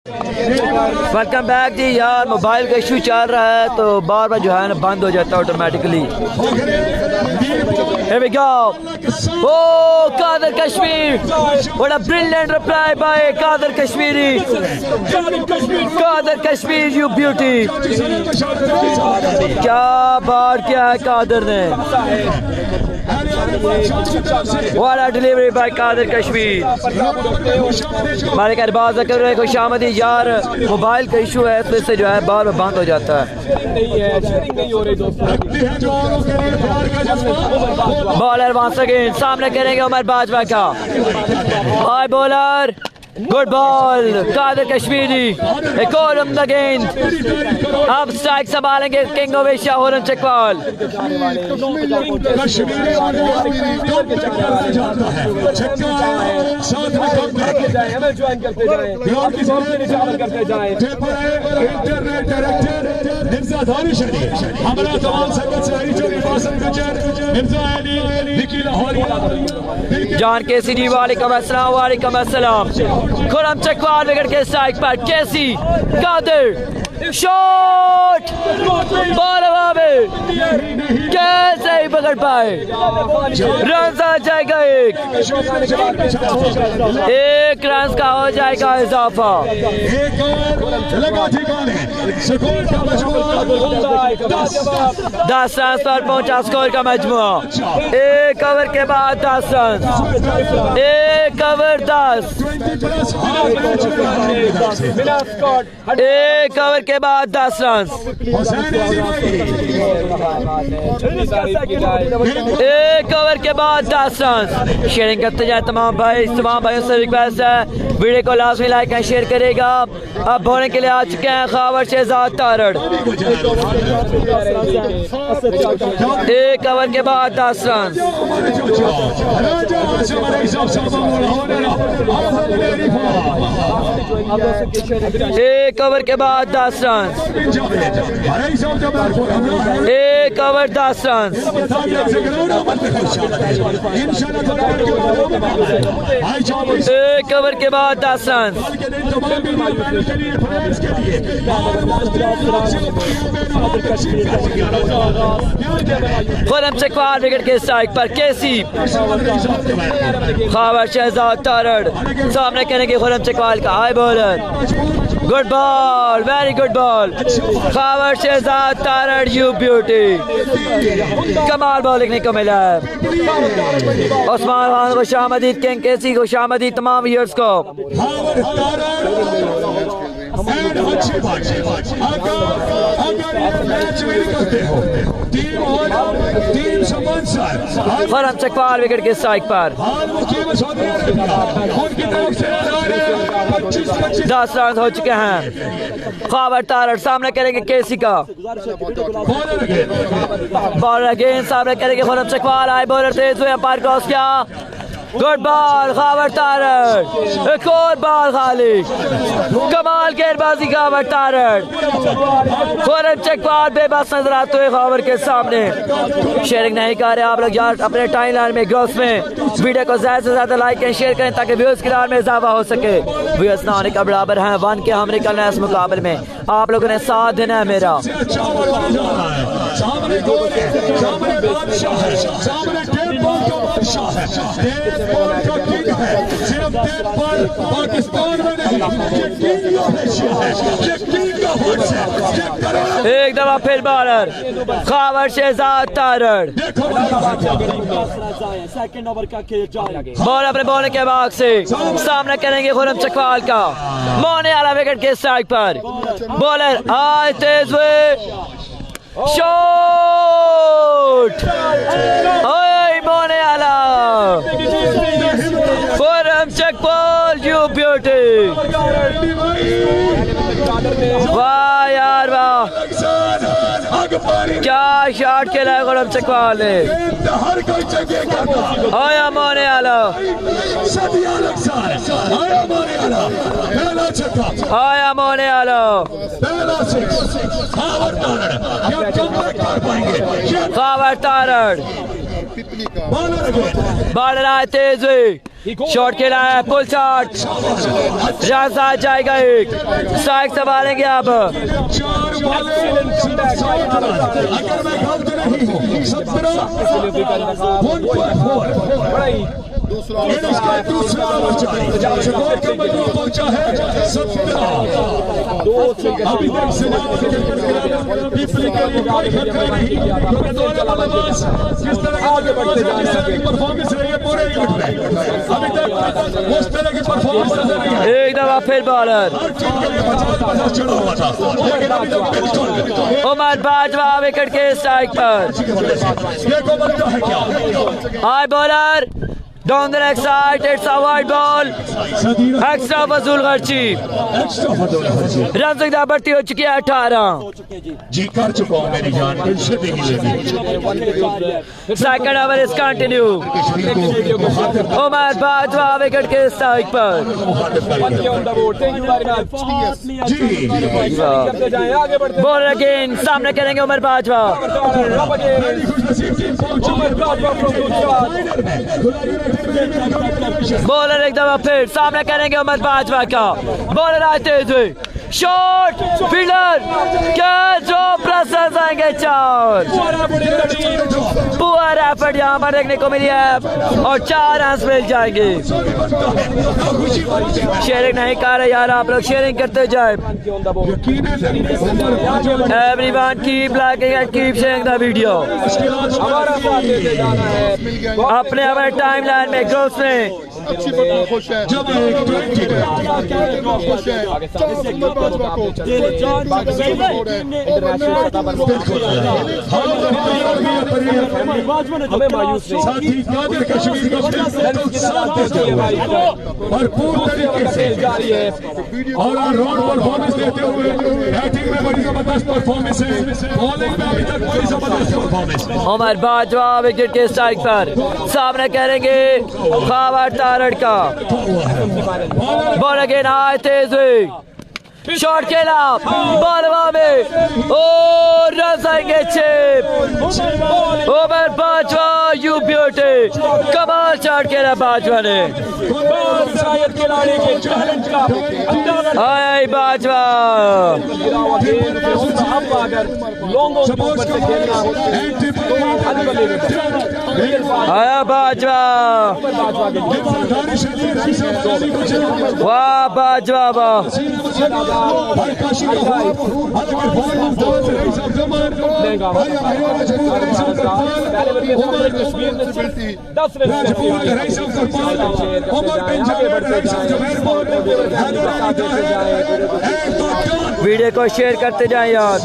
Welcome back जी यार। Mobile का issue चल रहा है तो बार बार जो है ना बंद हो जाता है automatically. Here we go. Oh, Kader Kashmir. What a brilliant reply by Kader Kashmiri. Kader Kashmir, you beauty. क्या बात किया है कादर ने। What a delivery by Kader Kashmir. हमारे अरबाज कर रहे खुश आमदी यार। मोबाइल का इशू है तो इससे जो है बार बार बंद हो जाता है। बॉलर वंस अगेन सामने करेंगे उमर बाजवा का। High bowler, good ball Qadir Kashmiri. एक और उम्दा गेंद। अब स्ट्राइक संभालेंगे king of Asia Khurram Chakwal. जान केसी जी वालेकुम अस्सलाम। वालेकुम अस्सलाम। खुरम चकवाल विकेट के स्ट्राइक पर केसी कादर शॉट बॉल हवा में कैसे ही पकड़ पाए। रन आ जाएगा एक रन का हो जाएगा इजाफा। 10 रन पर पहुंचा स्कोर का मजमुआ। एक ओवर के बाद 10 रन। एक ओवर 10। एक ओवर के बाद 10 रन। एक ओवर के बाद 10 रन। शेयरिंग करते जाए तमाम भाइयों से रिक्वेस्ट है वीडियो को लाजमी लाइक एंड शेयर करेगा। अब बॉलिंग के लिए आ चुके हैं खावर शहजाद तारड़। एक ओवर के बाद 10 रन। एक ओवर के बाद 10 रन। एक ओवर 10 रन। एक ओवर के बाद 10 रन। खुरम चकवाल विकेट के स्ट्राइक पर केसी। खावर शहजाद तारड़ सामने करेंगे खुरम चकवाल का। High bowler, good ball, very good ball. Khawar Shahzad Tarar you beauty. कमाल बॉल देखने को मिला है। उस्मान खान को शामदीद, किंग केसी को शामदीद तमाम व्यूअर्स को। खुरम चकवाल विकेट के स्ट्राइक पर। 10 रन हो चुके हैं। खावर तारड़ सामने करेंगे केसी का। बॉलर अगेन सामने करेंगे खुरम चकवाल। आई बॉलर तेज हुए, अंपायर क्रॉस किया। Good ball Khawar Tarar. एक और बॉल खाली। कमाल गेंदबाजी खावर तारड़। खुरम चकवाल बेबस नजर आते हुए खावर के सामने। शेयरिंग नहीं कर रहे आप लोग यार अपने टाइम लाइन में ग्रुप्स में वीडियो को ज्यादा से ज्यादा लाइक एंड शेयर करें ताकि व्यूअर्स की तादाद में इजाफा हो सके। व्यूअर्स ना होने का बराबर है 1 के हम निकलना है इस मुकाबले में। आप लोगों ने साथ देना है मेरा। एक दफा फिर बॉलर खावर शहजाद तारड़। बॉल अपने बॉलिंग के भाग से सामने करेंगे खुरम चकवाल का। मोने आला विकेट के स्ट्राइक पर। बॉलर आए तेज हुए, शॉट। ओए मोने आला। Khurram Chakwal you beauty. वाह यार वाह। क्या शॉट खेला है खुरम चकवाल ने। आया मोने आला, आया मोने आला, खावर तारड़ बॉल रहा है तेज हुई, शॉट खेला है पुल शॉट, जहां साथ जाएगा एक स्ट्राइक संभालेंगे अब। दूसरा पहुंचा है आगे बढ़ते जाने परफॉर्मेंस रही है पूरे इवेंट में अभी तक उस तरह की परफॉर्मेंस नजर नहीं आई। एक दफा फिर बॉलर उमर बाजवा विकेट के स्ट्राइक पर। High bowler down the leg side, it's a wide ball, extra फजूल खर्ची, रन संख्या बढ़ती हो चुकी है 18। जी कर चुका हूं मेरी जान, second over is continue. Umar Bajwa wicket के स्ट्राइक पर। बॉलर अगेन सामने करेंगे उमर बाजवा। बॉलर एक दफा फिर सामने करेंगे उमर बाजवा का। बॉलर आए तेज हुए, शॉट फील्डर कैच और प्लस आएंगे 4। पुअर एफर्ट यहाँ पर देखने को मिली है और 4 रन मिल जाएंगे। शेयरिंग नहीं कर रहे यार, आप लोग शेयरिंग करते जाए। Everyone keep liking and keep sharing the video. अपने अपने टाइमलाइन में ग्रुप्स में खुश है जब हमें मायूस नहीं भरपूर तरीके से जारी है और ऑलराउंड परफॉर्मेंस देते हुए बैटिंग में बड़ी जबरदस्त परफॉर्मेंस है, बॉलिंग में अभी तक बड़ी जबरदस्त परफॉर्मेंस। उमर बाजवा विकेट के स्ट्राइक पर सामने करेंगे खावर तारड़ का। बॉल अगेन आए तेज हुई, शॉट खेला बॉलवा में और रन आएंगे 6। उमर बाजवा यू ब्यूटी, कमाल शॉट खेला बाजवा ने। आया बाजवा, आया बाजवा, वाह बाजवा वाह। वीडियो को शेयर करते जाएं यार।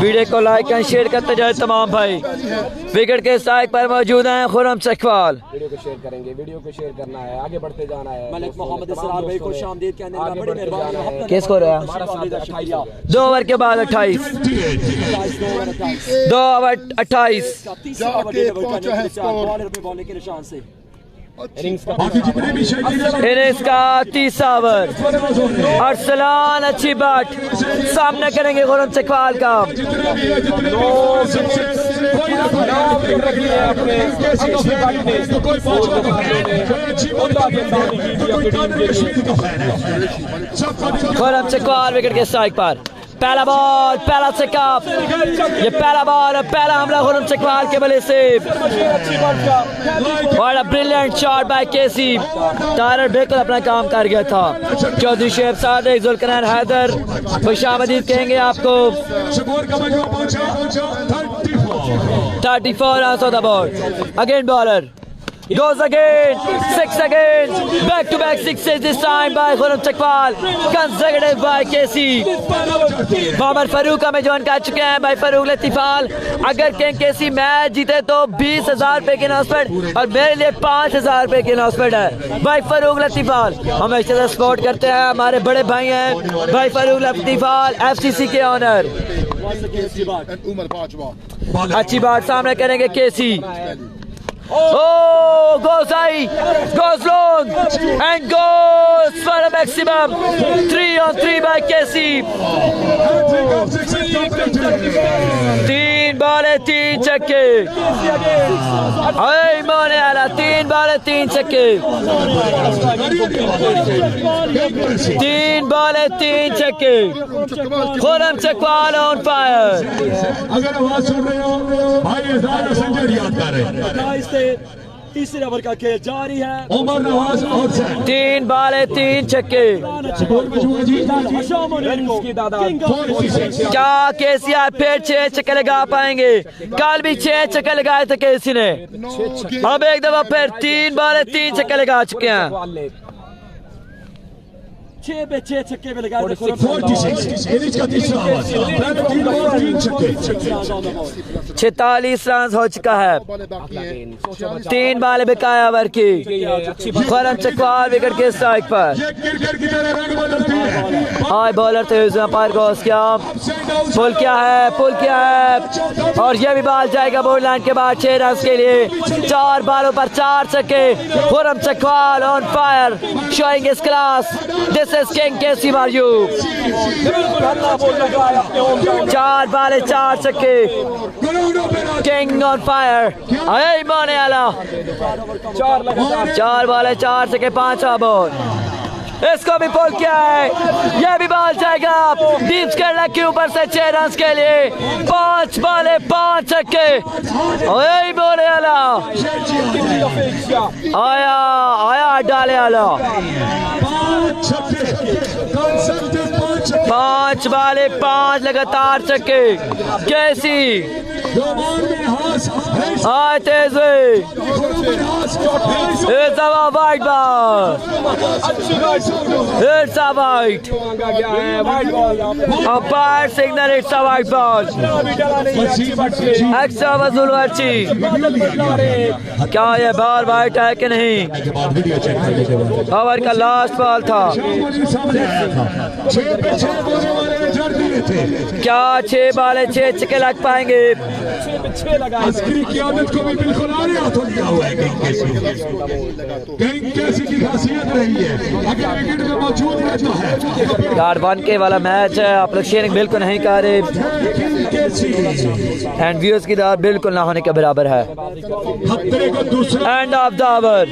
वीडियो को लाइक एंड शेयर करते जाए तमाम भाई। विकेट के स्ट्राइक पर मौजूद हैं खुरम चकवाल। वीडियो को शेयर करेंगे, वीडियो को शेयर करना है, आगे बढ़ते जाना है। मलिक मोहम्मद इसरार भाई को शामदीद कहने का बड़ी मेहरबानी। किस को रहा 2 ओवर के बाद 28 2 ओवर 28 बॉलिंग के निशान से इनिंग्स का 30 ओवर। अरसलान अच्छी बैट सामने करेंगे खुरम चकवाल का। खुरम चकवाल विकेट के स्ट्राइक पर। पहला बॉल, पहला चेकअप, ये पहला बॉल और पहला हमला खुरम चकवाल के बल्ले से। और brilliant shot by KC. Tarar बिल्कुल अपना काम कर गया था। चौधरी शेख सादिक, जुल्करनैन हैदर खुशामदीद कहेंगे आपको। 34 run on the ball. Again bowler Goes again. 6 again. Back to back sixes this time by Khurram Chakmal. Consecutive by KC. Mohammad Farooq हमें ज्वाइन कर चुके हैं भाई फारूक लतीफाल। अगर किंग केसी मैच जीते तो 20,000 रुपए की इनाउंसमेंट और मेरे लिए 5,000 रुपए की इनाउंसमेंट है। भाई फारूक लतीफाल हम अच्छे से सपोर्ट करते हैं, हमारे बड़े भाई हैं भाई फारूक लतीफाल FCC के ऑनर। अच्छी बात सामने करेंगे केसी। Oh, goes high, goes long, and goes for a maximum 3-on-3 by KC. 3 बॉलें 3 छक्के। हाय मोने आला 3 बॉलें 3 छक्के। 3 बॉलें 3 छक्के। Khurram Chakwal on fire. अगर आवाज सुन रहे हो भाई इज़हार संजय याद कर रहे हैं। तीसरे ओवर का खेल जारी है। उमर नवाज और 3 बॉलें 3 छक्के। क्या केसीआर फिर 6 छक्के लगा पाएंगे? कल भी 6 छक्के लगाए थे केसी ने, अब एक दफा फिर 3 बॉलें 3 छक्के लगा चुके हैं। 6 पे 6 छक्के पे लगाए थे। 46 रन हो चुका है। 3 बॉलें बकाया ओवर की। खुर्रम चकवाल विकेट के स्ट्राइक पर। हाई बॉलर थे पार क्रॉस किया, पुल किया है, पुल किया है और ये भी बॉल जाएगा बोर्ड लाइन के बाद 6 रन के लिए। 4 बॉलों पर 4 छक्के। Khurram Chakwal on fire, showing his class. This is king KC मारियू। 4 बॉलें 4 छक्के। King on fire. अरे माने आला 4 बॉलें 4 छक्के 5 बॉल। इसको भी पुल किया है, यह भी बॉल जाएगा डीप स्क्वायर के ऊपर से 6 रन के लिए। 5 बॉलें 5 छक्के। ओए बोले आला आया आया डाले आला। 5 बॉलें 5 लगातार छक्के। कैसी आए तेज white ball. It's a white. Umpire signal it's a white ball. Extra वसूल वर्ची। क्या ये बॉल वाइट है कि नहीं? ओवर का लास्ट बॉल था। क्या 6 बॉलें 6 छक्के लग पाएंगे? कार्ड 1 के वाला मैच है, आप लोग शेयरिंग बिल्कुल नहीं कर रहे एंड व्यूअर्स की दाद बिल्कुल ना होने के बराबर है। End of the over.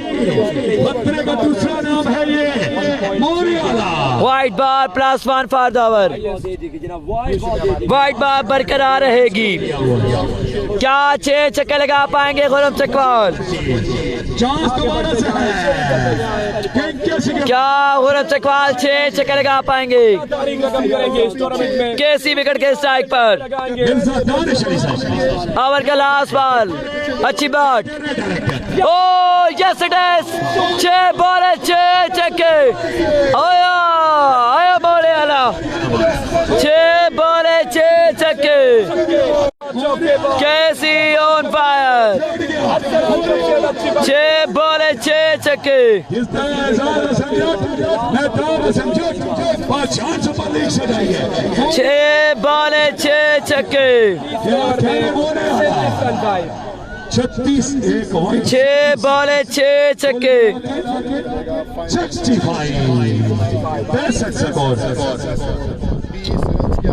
White ball +1 for the over. White ball बरकरार रहेगी। क्या 6 छक्के लगा पाएंगे खुर्रम चकवाल? क्या खुर्रम चकवाल 6 छक्के लगा पाएंगे? केसी विकेट के स्ट्राइक पर। ओवर का लास्ट बॉल। अच्छी बात। ओ यस इट इज। 6 बॉलें 6 छक्के। आया आया बोले आला। 6 बॉलें 6 छक्के। केसी ऑन फायर। 6 बॉलें 6 छक्के। 6 बॉलें 6 छक्के। 6 बॉलें 6 छक्के।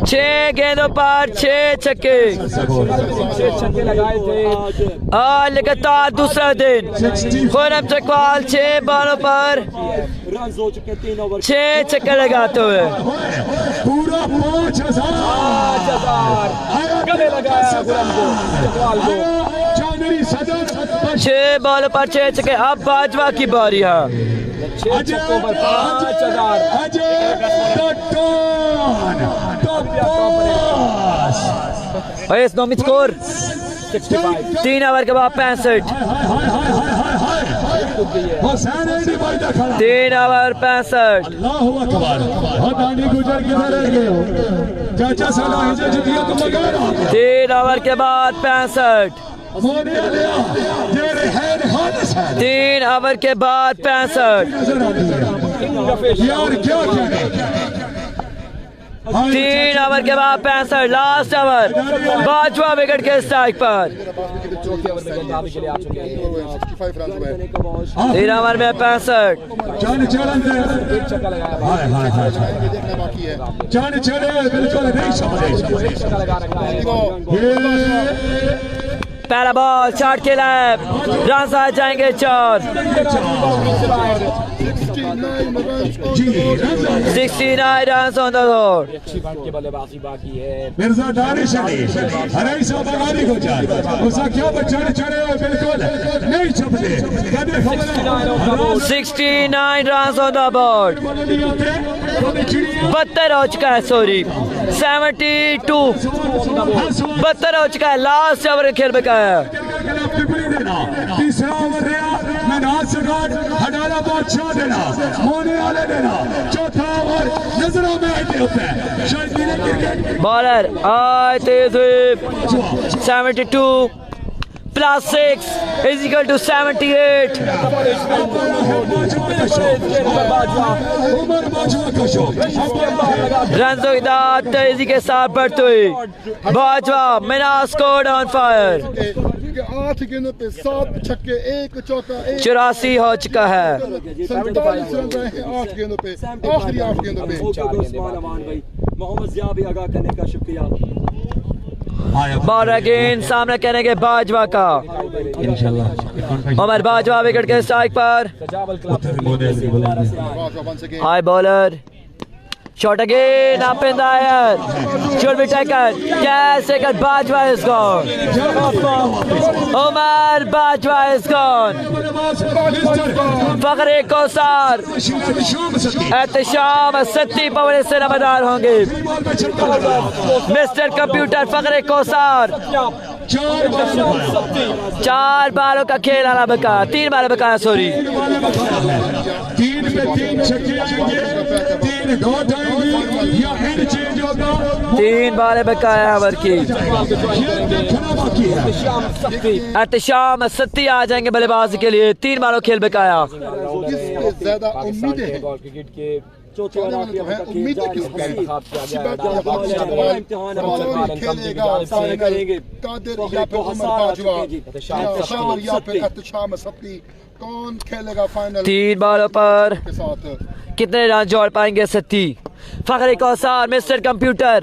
6 गेंदों पर 6 छक्के। लगातार दूसरा दिन खुर्रम चकवाल 6 बॉलों पर 6 छक्के लगाते हुए। पूरा 5,000 6 बॉलों पर 6 छक्के। अब बाजवा की बारी है। स्कोर 3 ओवर के बाद 65। हुसैन एडी भाई का खड़ा 3 ओवर 65। अल्लाहु अकबर हदानी गुजर किधर रह गए हो चाचा साला हिजर जितिया तुम वगैरह 3 ओवर के बाद 65। मोने लिया तेरे हैन हादिस है 3 ओवर के बाद 65। नजर आती है यार क्या करें 3 ओवर के बाद 65। लास्ट ओवर बाजवा विकेट के स्ट्राइक पर। चौथे ओवर में गेंदबाजी के लिए आ चुके हैं 3 ओवर में 65। जान चलन एक छक्का लगाया हाय हाय हाय जान चले बिल्कुल नहीं समझे एक छक्का लगा रखा है ये पहला बॉल शॉट के लिए रन आ जाएंगे 4। 69 रन ऑन द बोर्ड। अच्छी बात की बल्लेबाजी बाकी है मिर्जा दानिश अली हराई साहब आगानी को जाए उसका क्या बच्चा चढ़े बिल्कुल नहीं छपते कदे खबर 69 रन ऑन द बोर्ड। 72 हो चुका है, सॉरी 72 72 हो चुका है। लास्ट ओवर खेल में है तीसरा ओवर मैदान से हटाना बादशाह देना होने वाले देना चौथा ओवर नजरों में आते होते हैं शायद बॉलर आए तेज 72 plus 6 is equal to 78। Run तेजी के साथ बढ़ते हुए बाजवा मिना स्कोर्ड ऑन फायर। 8 गेंदों पे 7 छक्के 1 चौका 84 हो चुका है। 47 रन रहे हैं 8 गेंदों पे आखिरी 8 गेंदों पे मोहम्मद जिया भी आगाह करने का शुक्रिया। बॉल अगेन सामने कहने के बाजवा का उमर बाजवा विकेट के स्ट्राइक पर। High bowler shot again up in the air should be taken. Yes, taken. Bajwa is gone. Umar Bajwa is gone. Fakhre Kausar Ehtesham Satti पवने से नमदार होंगे। मिस्टर कंप्यूटर फखरे कोसार 4 बालों का खेल आना बका 3 बालों बका सॉरी 3 पे 3 छक्के आएंगे 3 डॉट आएंगे या एंड चेंज होगा 3 बालें बकाया ओवर की। एहतशाम सत्ती आ जाएंगे बल्लेबाजी के लिए 3 बालों खेल बकाया। ज्यादा उम्मीदें हैं क्रिकेट के चौथे ओवर आखिरी ओवर का खेल उम्मीदें जारी किस है। पे करेंगे कादिर या फिर उमर बाजवा या फिर एहतशाम सत्ती कौन खेलेगा फाइनल 3 बालों पर के साथ कितने रन जोड़ पाएंगे सत्ती। फखरे कोसार मिस्टर कंप्यूटर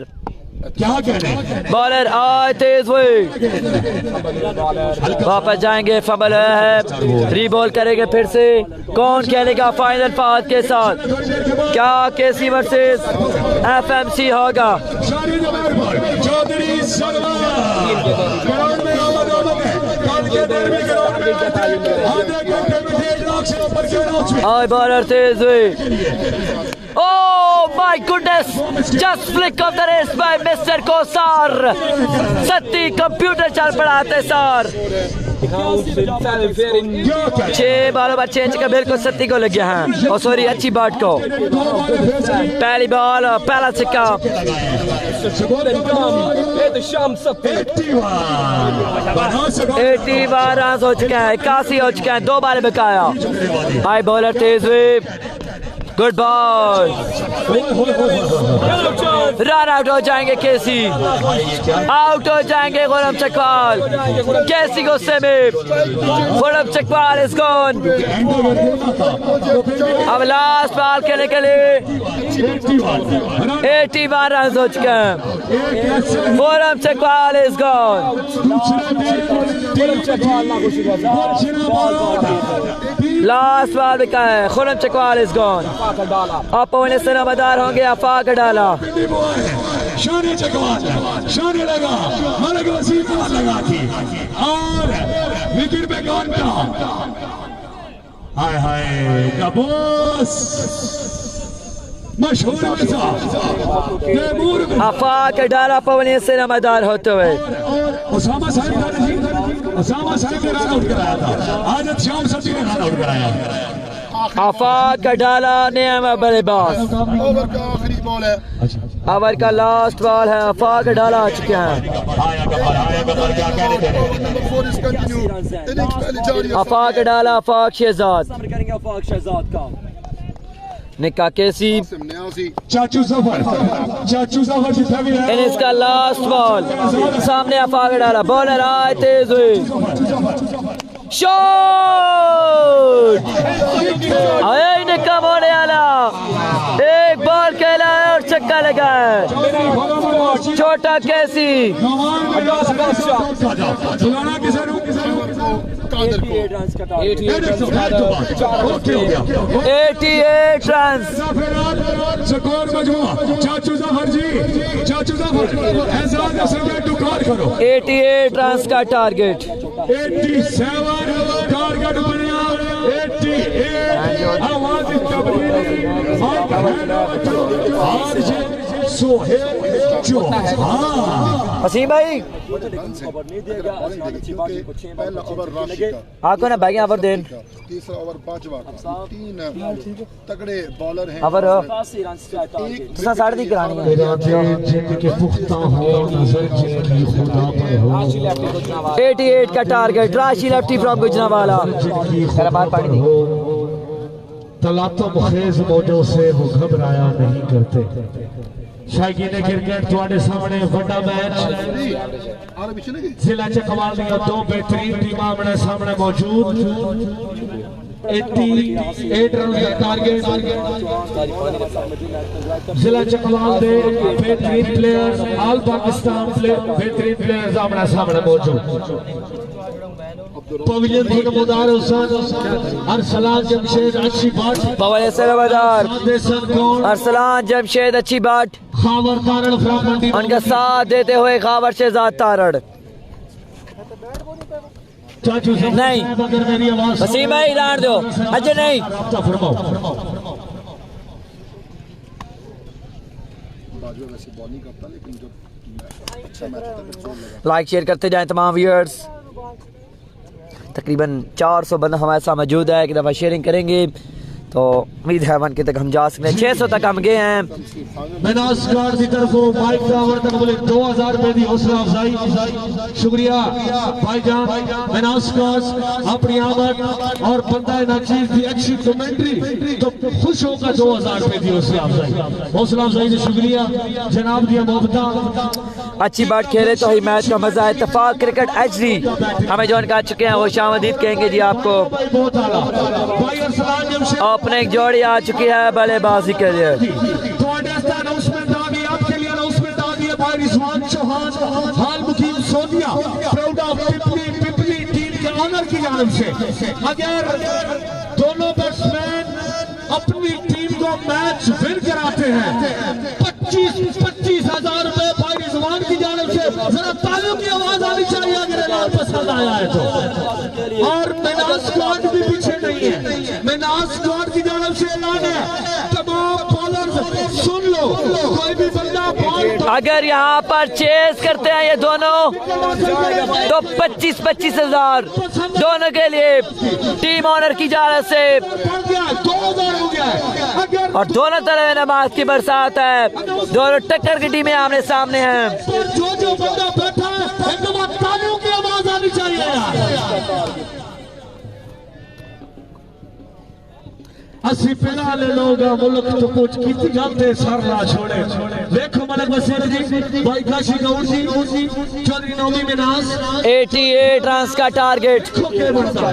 क्या कह रहे हैं बॉलर आए तेज हुए वापस जाएंगे। फबल है रीबॉल करेंगे फिर से। कौन खेलेगा फाइनल पाथ के साथ? क्या केसी वर्सेस एफएमसी होगा? चौधरी आए बॉलर तेज हुए। Oh my goodness! Just flick of the wrist by Mr. Kosar. Satti computer चल पड़ाते सर। 6 बालों पर 6 का बिल्कुल सत्ती को लग गया है और सॉरी अच्छी बात को। पहली बॉल पहला सिक्का 81 रन हो चुके हैं 81 हो चुके हैं 2 बाल बकाया। हाई बॉलर तेज हुए गुड बॉल रन आउट हो जाएंगे केसी आउट हो जाएंगे गुलाम चकवाल। केसी गुस्से में गुलाम चकवाल इज गॉन। अब लास्ट बॉल खेलने के लिए 81 रन हो चुके हैं। Ghulam Chakwal is gone. Last ball बिका है गुलाम चकवाल इज गॉन। अब पवने से नमदार होंगे आफाक डाला शाने चकवाल शाने लगा मलक वसीफा लगा थी और विकेट पे कौन था? हाय हाय का बॉस मशहूर आफाक डाला पवने से नमदार होते हुए उसामा साहब असामा साहब ने रन आउट कराया था, आज श्याम सब्जी ने रन आउट कराया। आफाक का डाला नियम बल्लेबाज। ओवर का आखिरी बॉल है, ओवर का लास्ट बॉल है, आफाक का डाला आ चुके हैं। नंबर 4 इज कंटिन्यू, इनिंग्स पहले जारी है। आफाक का डाला, आफाक शहजाद, सामने करेंगे आफाक शहजाद का। निक्का केसी, न्याजी चाचू सफर जितना भी है। इनिंग्स का लास्ट बॉल, सामने आफाक का डाला, बॉलर आए तेज हुई, शॉट आए निक्का बोले आला, एक बॉल खेला है और छक्का लगा है। छोटा कैसी कादर को 88 रन का टारगेट। 88 रन। स्कोर मजमूआ चाचू जफर जी, चाचू जफर एहसान से टुकार करो। 88 रन का टारगेट। 87 टारगेट बनया, 88 आवाज सोहेल चौहान। वसीम भाई खबर नहीं देगा, असनाद अच्छी बात को 6 पहला ओवर राशि का, आपको ना भाई ओवर देन तीसरा ओवर बाजवा का, 3 तगड़े बॉलर हैं। ओवर 80 रन का टारगेट। तो साढ़े दी करानी है। जिनके पुख्ता हो नजर जिनकी खुदा पर हो, 88 का टारगेट, राशि लेफ्टी फ्रॉम गुजरावाला। जिनकी खुदा पर हो, तलातो मुखेज मौजों से वो घबराया नहीं करते। शायकीन क्रिकेट तुम्हारे सामने बड़ा मैच आगे पीछे नहीं जिला चकवाल दी दो बेहतरीन टीमां अपने सामने मौजूद। 88 रन का टारगेट, जिला चकवाल दे बेहतरीन प्लेयर्स, ऑल पाकिस्तान बेहतरीन प्लेयर्स अपने सामने मौजूद। पवेलियन के नमोदार हुसैन अरसलान जमशेद अच्छी बाट, पवन सलामदार कौन अरसलान जमशेद अच्छी बाट, खावर तारण फ्रॉम मंडी, उनका साथ देते हुए खावर शहजाद तारड़। चाचू साहब नहीं। अगर मेरी आवाज वसीम भाई लाड़ दो, अजय नहीं। फरमाओ। बाजवा वैसे बॉलिंग करता, लेकिन जो अच्छा मैच था फिर जोर लगा। लाइक शेयर करते जाएं तमाम व्यूअर्स। तकरीबन 400 बंदा हमारे साथ मौजूद है, एक दफ़ा शेयरिंग करेंगे तो उम्मीद है वन के तक हम जा सकते हैं। 600 तक हम गए हैं। मैनास कार्ड की तरफ माइक टावर तक बोले 2000 रुपए की हौसला अफजाई। शुक्रिया भाईजान मैनास कार्ड अपनी आमद और बंदा नाचीज की अच्छी कमेंट्री तो खुश होगा 2000 रुपए की हौसला अफजाई। हौसला अफजाई से शुक्रिया जनाब दिया मोहब्बत। अच्छी बात खेले तो ही मैच का मजा है। इत्तेफाक क्रिकेट एचडी हमें जो कहा चुके हैं वो शामदीद कहेंगे जी आपको। बहुत आला भाई अरसलान जमशेद अपने एक जोड़ी आ चुकी है बल्लेबाजी के लिए। अनाउंसमेंट आ गई आपके लिए, अनाउंसमेंट आ गई है भाई रिजवान चौहान हाल मुकीम सोनिया प्राउड ऑफ पिपली टीम के ऑनर की जानिब से। अगर दोनों बैट्समैन अपनी टीम को मैच विन कराते हैं 25,000 रुपए भाई रिजवान की जानिब से। जरा तालियों की आवाज आनी चाहिए अगर ऐलान पसंद आया है तो। और मैनास स्क्वाड भी पीछे नहीं है, मैनास स्क्वाड की जानिब से ऐलान है तमाम बॉलर्स सुन लो, कोई भी बंदा बॉल अगर यहाँ पर चेस करते हैं ये दोनों तो 25,000 दोनों के लिए टीम ऑनर की जानिब से। 2000 हो गया है। अगर और दोनों तरफ नमाज की बरसात है, दोनों टक्कर की टीमें आमने सामने हैं। जो बंदा बैठा है एकदम तालियों की आवाज आनी चाहिए यार। असी पिला ले लोग मुल्क तो कुछ की जाते सर ना छोड़े। देखो मलक वसीर जी भाई काशी गौर जी चौधरी नौमी मिनास 88 रन का टारगेट।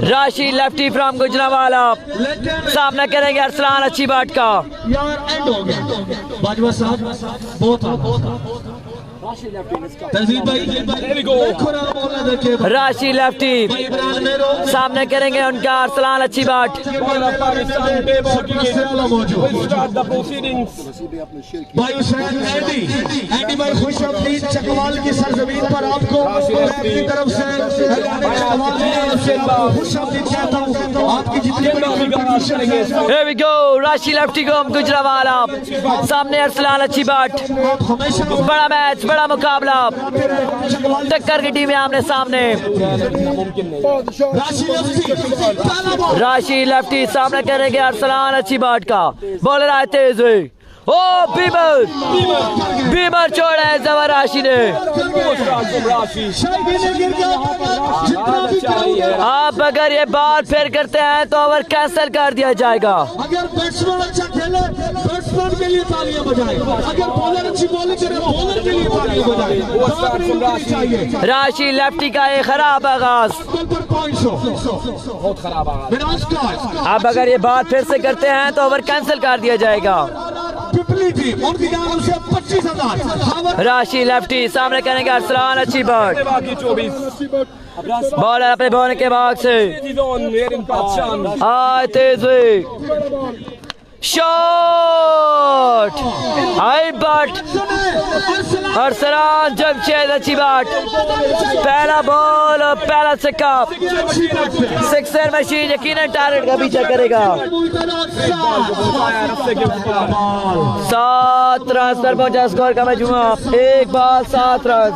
राशि लेफ्टी फ्रॉम गुजरावाला सामना करेंगे अरसलान अच्छी बाट का। यार एंड हो गया बाजवा साहब बहुत तहजीब भाई देखो ना बोलना देखिए राशि लेफ्टी इमरान मेरो सामने करेंगे उनका अरसलान अच्छी बाट। भाई हुसैन एंडी भाई खुश आमदीद चकवाल की सरजमीन पर आपको अपनी तरफ से खुश आमदीद कहता हूँ। आपकी जितनी Here we go, राशि लेफ्टी को गुजरावाला सामने अरसलान अच्छी बाट। हमेशा बड़ा मैच बड़ा तगड़ा मुकाबला, टक्कर की टीमें आमने सामने। राशि लेफ्टी सामने करेंगे अरसलान अच्छी बाट का, बॉलर आए तेज हुई। ओ बीमर छोड़ा है जबर राशि ने। आप अगर ये बाल फेर करते हैं तो ओवर कैंसिल कर दिया जाएगा। अगर बैट्समैन अच्छा खेले बैट्समैन के लिए तालियां बजाएं, अगर बॉलर अच्छी बॉलिंग करे बॉलर के लिए तालियां बजाएं। राशि लेफ्टी का एक खराब आगाज, बहुत खराब आगाज। अब अगर ये बात फिर से करते हैं तो ओवर कैंसिल कर दिया जाएगा। उनकी जानब से 25,000। राशि लेफ्टी सामने करेंगे अरसलान अच्छी बॉल, 24 बॉलर अपने बॉल के भाग से तेज हुई, shot high but Arsalan Jamshed अच्छी बाट, पहला बॉल और पहला सिक्का, सिक्सर मशीन यकीनन टारगेट का पीछा करेगा। 7 रन पर पहुंचा स्कोर का मजमुआ, 1 बॉल 7 रन।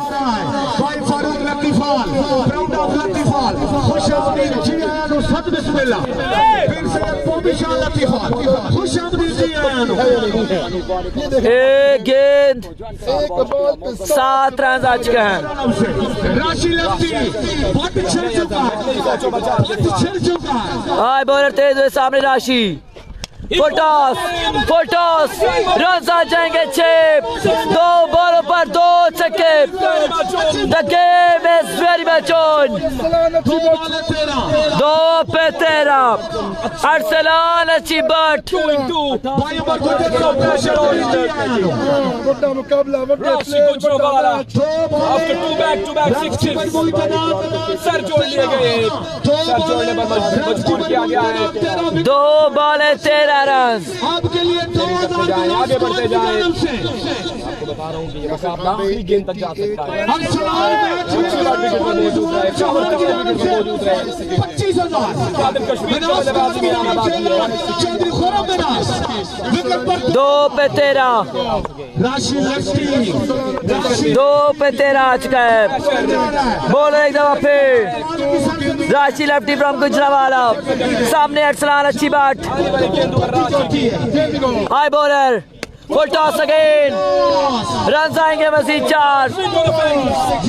एक गेंद 7 रन आ चुके हैं। हाय बॉलर तेज हुए सामने राशि, फुलटॉस रन आ जाएंगे 6, 2 बॉलों पर 2 छक्के। The game is very much on. 2 पे 13 अरसलान अच्छी बट, सर जोड़ लिए गए, सर जोड़ने पर मजबूर किया गया है। 2 बॉलें 13 रन। आपके लिए 2000 आगे बढ़ते जाए। आपको बता रहा हूँ कि ये मुकाबला आखिरी गेंद तक जा सकता है। 2 पे 13 2 पे 13 आ चुका है। बॉलर एक दफा फिर राशि लेफ्टी फ्रॉम गुजरावाला, सामने अरसलान अच्छी बाट, high bowler full toss again, run आएंगे मजीद 4,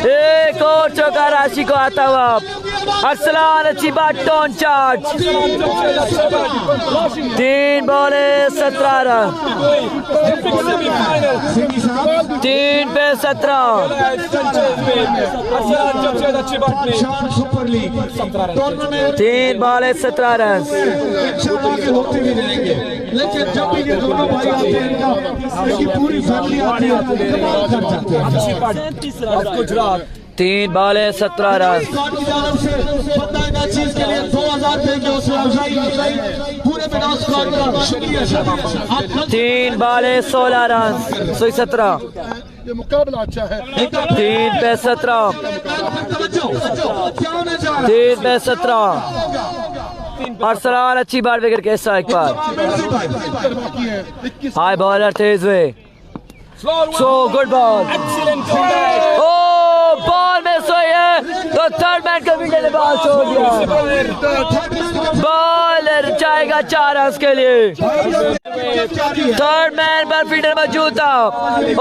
एक और चौका राशि को आता हुआ। अरसलान अच्छी बात टॉन चार्ज, 3 बॉले 17 रन, 3 पे 17, सुपर लीग 3 बॉले 17 रन। लेकिन जब भी ये दोनों भाई आते हैं इनकी पूरी फैमिली आती है। गुजरात 3 बॉले 17 रन। चीज के लिए 2000 पूरे मैदान स्क्वाड का शुक्रिया। 3 बॉले 16 रन, 17, ये मुकाबला अच्छा है। 3 पे 17, 3 पे 17, अरसलान अच्छी बार विकेट के एक बार, हाई बॉलर तेज हुए, सो गुड बॉल, ओ बॉल में सोई है तो थर्ड मैन का विकेट ने बॉल छोड़ दिया। बॉलर जाएगा 4 रन के लिए। थर्ड मैन पर फील्डर मौजूद था,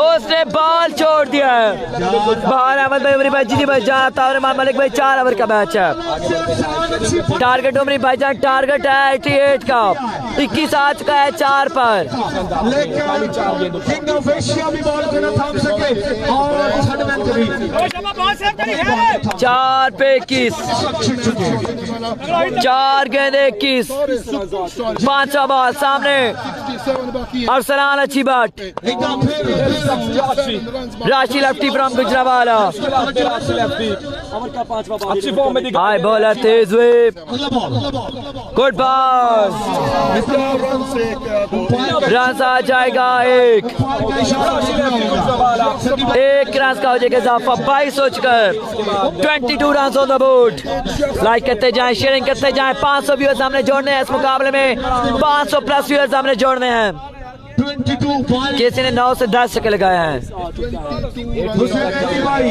उसने बॉल छोड़ दिया है। बाहर अहमद भाई उमरी भाई जी बच जाना था और इमाम मलिक भाई 4 ओवर का मैच है। टारगेट उमरी भाई जान टारगेट है 88 का, 21 आ चुका है 4 पर। किंग ऑफ एशिया भी बॉल को न थाम सके और थर्ड मैन को भी 4 पे 21, 4 गेंद 21, 5वां बॉल सामने, अरसलान अच्छी बाट, राशि lefty from Gujranwala, high bowler तेज हुए, गुड बॉल, रन आ जाएगा 1 रन का हो जाएगा इजाफा, 22 हो चुका है, 22 run on the board. Like करते जाएं, शेयरिंग करते जाएं, 500 व्यूअर्स हमने जोड़ने हैं इस मुकाबले में, 500 प्लस व्यूअर्स हमने जोड़ने हैं। 22 पॉइंट किसी ने 9 से 10 छक्के लगाए हैं। 22 हुसैन अली भाई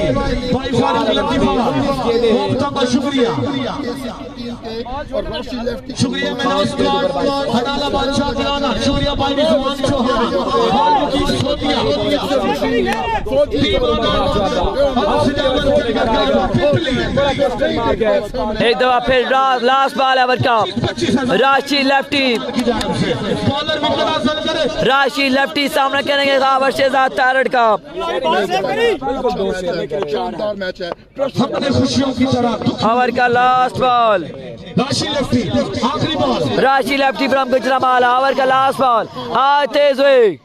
फारूक लतीफा बहुत बहुत शुक्रिया और राशि लेफ्टी शुक्रिया मेनाज स्क्वाड हनाला बादशाह दिलाना शुक्रिया भाई रिजवान चौहान फारूकी सोतिया एक दफा फिर लास्ट बॉल है ओवर का। राशि लेफ्टी, बॉलर विकेट हासिल करे राशि लेफ्टी सामना करेंगे खावर शहजाद तारड़ का। शानदार मैच है। अपने खुशियों की तरह ओवर का लास्ट बॉल, राशि लेफ्टी आखिरी बॉल राशि लेफ्टी फ्रॉम गुजरांवाला। ओवर का लास्ट बॉल, तेज हुई